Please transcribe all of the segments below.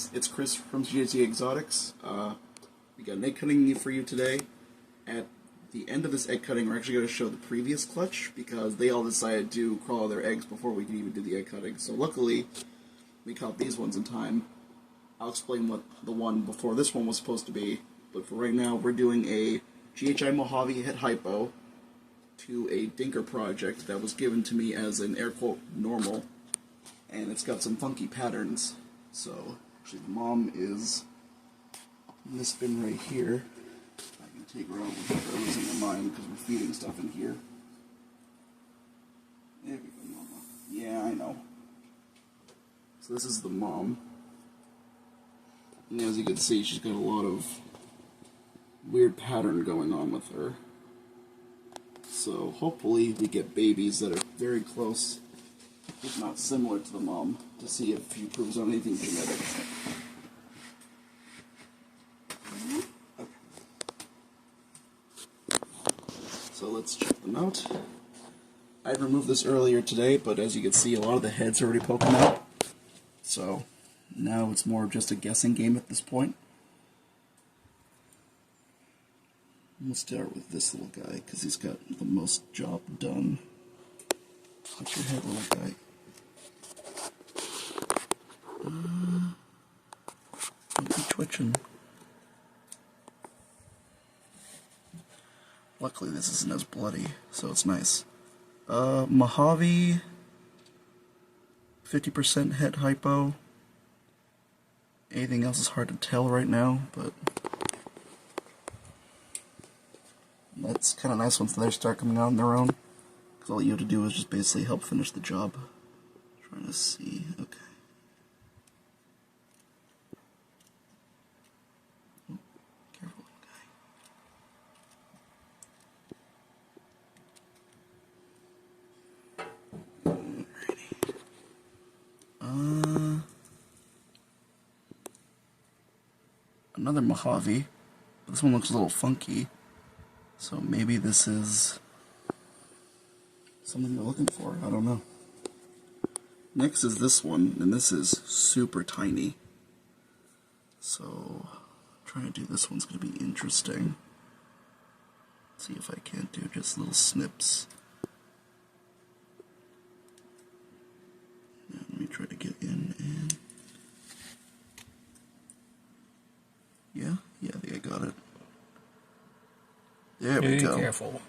guys, it's Chris from GHC Exotics. We got an egg cutting for you today. At the end of this egg cutting, we're actually going to show the previous clutch because they all decided to crawl out their eggs before we could even do the egg cutting. So luckily, we caught these ones in time. I'll explain what the one before this one was supposed to be, but for right now, we're doing a GHI Mojave Het Hypo to a Dinker project that was given to me as an air quote normal, and it's got some funky patterns. So actually the mom is in this bin right here. I can take her out without her losing her mind because we're feeding stuff in here. There we go, mama. Yeah, I know. So this is the mom. And as you can see, she's got a lot of weird pattern going on with her. So hopefully we get babies that are very close, if not similar to the mom, to see if she proves on anything genetic. Okay. So let's check them out. I removed this earlier today, but as you can see, a lot of the heads are already poking out. So now it's more of just a guessing game at this point. We'll start with this little guy because he's got the most job done. Watch your head, little guy. Don't be twitching. Luckily this isn't as bloody, so it's nice. Mojave, 50% Het Hypo. Anything else is hard to tell right now, but that's kind of nice once they start coming out on their own, because all you have to do is just basically help finish the job. Trying to see, okay. Oh, careful, guy. Alrighty. Another Mojave. This one looks a little funky. So maybe this is something they're looking for. I don't know. Next is this one, and this is super tiny. So trying to do this one's going to be interesting. See if I can't do just little snips. And let me try to get in and yeah, I think I got it. There we go. Be careful.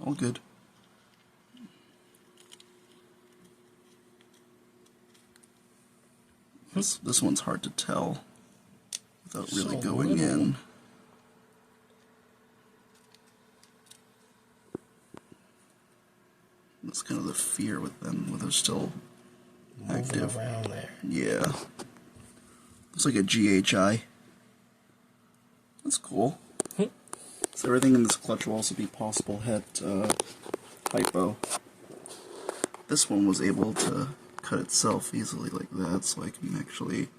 All good. This one's hard to tell without really going in. That's kind of the fear with them, where they're still active. Around there. Yeah. Looks like a GHI. That's cool. So everything in this clutch will also be possible Het Hypo. This one was able to cut itself easily like that, so I can actually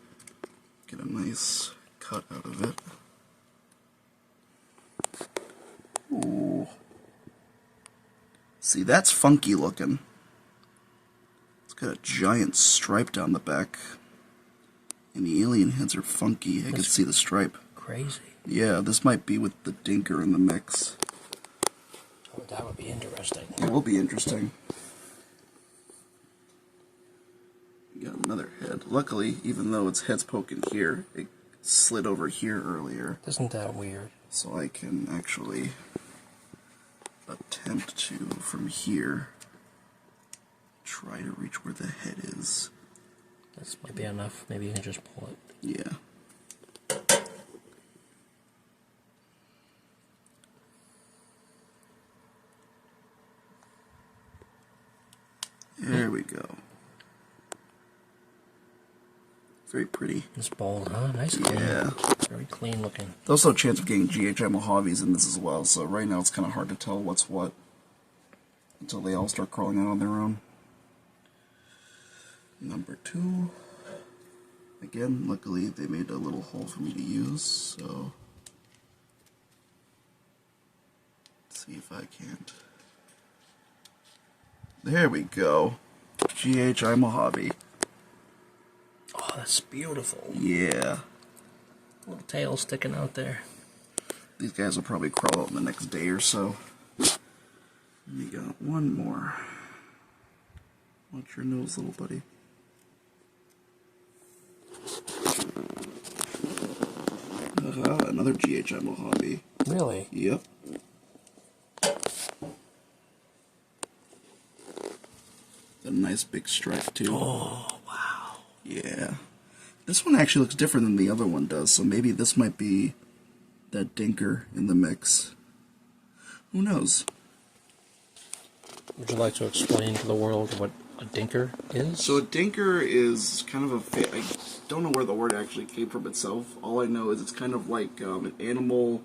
get a nice cut out of it. Ooh. See, that's funky looking. It's got a giant stripe down the back. And the alien heads are funky. I can see the stripe. Crazy. Yeah, this might be with the Dinker in the mix. Oh, that would be interesting. It will be interesting. We got another head. Luckily, even though its head's poking here, it slid over here earlier. Isn't that weird? So I can actually attempt to, from here, try to reach where the head is. This might be enough. Maybe you can just pull it. Yeah. There we go. Very pretty. It's bold, huh? Nice clean. Yeah. Very clean looking. There's also a chance of getting GHI Mojaves in this as well, so right now it's kind of hard to tell what's what until they all start crawling out on their own. Number 2. Again, luckily they made a little hole for me to use, so let's see if I can't. There we go. GHI Mojave. Oh, that's beautiful. Yeah. Little tail sticking out there. These guys will probably crawl out in the next day or so. We got one more. Watch your nose, little buddy. Another GHI Mojave. Really? Yep. A nice big stripe too. Oh, wow. Yeah. This one actually looks different than the other one does, so maybe this might be that dinker in the mix. Who knows? Would you like to explain to the world what a dinker is? So a dinker is kind of a... I don't know where the word actually came from itself. All I know is it's kind of like an animal,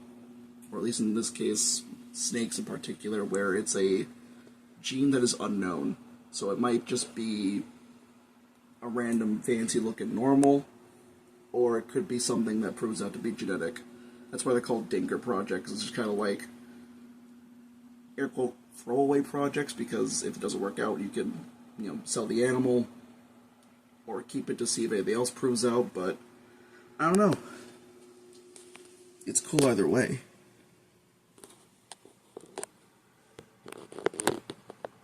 or at least in this case, snakes in particular, where it's a gene that is unknown. So it might just be a random fancy-looking normal, or it could be something that proves out to be genetic. That's why they're called dinker projects. It's just kind of like air quote throwaway projects, because if it doesn't work out, you can, sell the animal or keep it to see if anything else proves out. But I don't know. It's cool either way.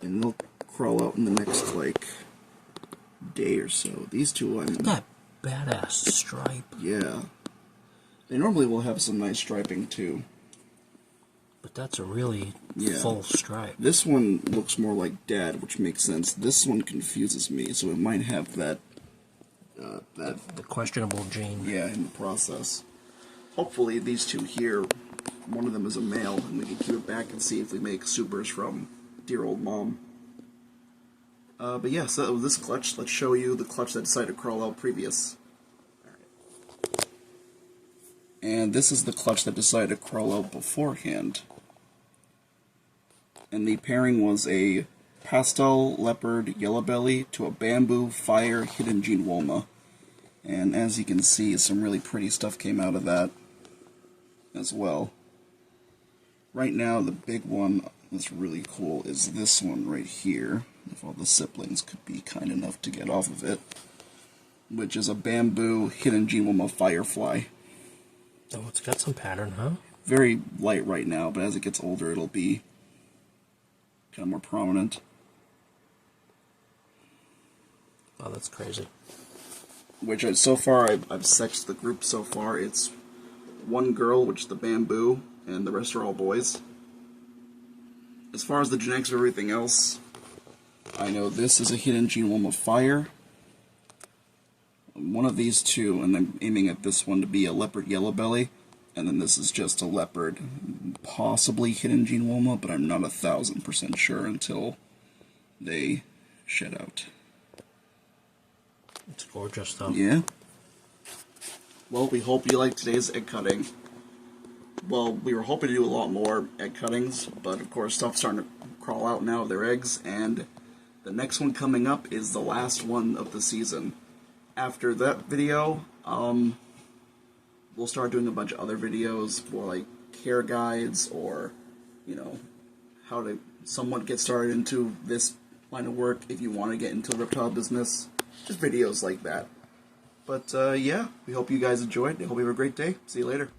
And they'll crawl out in the next day or so. These two, that badass stripe. yeah. They normally will have some nice striping too. But that's a really Yeah. full stripe. This one looks more like Dad, which makes sense. This one confuses me, so it might have that The questionable gene. yeah, in the process. Hopefully these two here, one of them is a male, and we can keep it back and see if we make supers from dear old mom. But yeah, so this clutch, let's show you the clutch that decided to crawl out previous. And this is the clutch that decided to crawl out beforehand. And the pairing was a pastel leopard yellow belly to a bamboo fire hidden gene Wolma. And as you can see, some really pretty stuff came out of that as well. Right now, the big one that's really cool is this one right here, if all the siblings could be kind enough to get off of it, which is a bamboo hidden gene Wolma firefly. Oh, it's got some pattern, huh? Very light right now, but as it gets older, it'll be kind of more prominent. Oh, that's crazy. Which so far, I've sexed the group so far. It's one girl, which is the bamboo, and the rest are all boys. As far as the genetics of everything else, I know this is a hidden gene Wolma fire. One of these two, and I'm aiming at this one to be a leopard yellow belly, and then this is just a leopard, possibly hidden gene Wolma, but I'm not 1,000% sure until they shed out. It's gorgeous, though. Yeah. Well, we hope you liked today's egg cutting. Well, we were hoping to do a lot more egg cuttings, but of course stuff's starting to crawl out now of their eggs, and the next one coming up is the last one of the season. After that video, we'll start doing a bunch of other videos for like care guides, or how to somewhat get started into this line of work if you want to get into the reptile business. Just videos like that. But yeah, we hope you guys enjoyed. I hope you have a great day. See you later.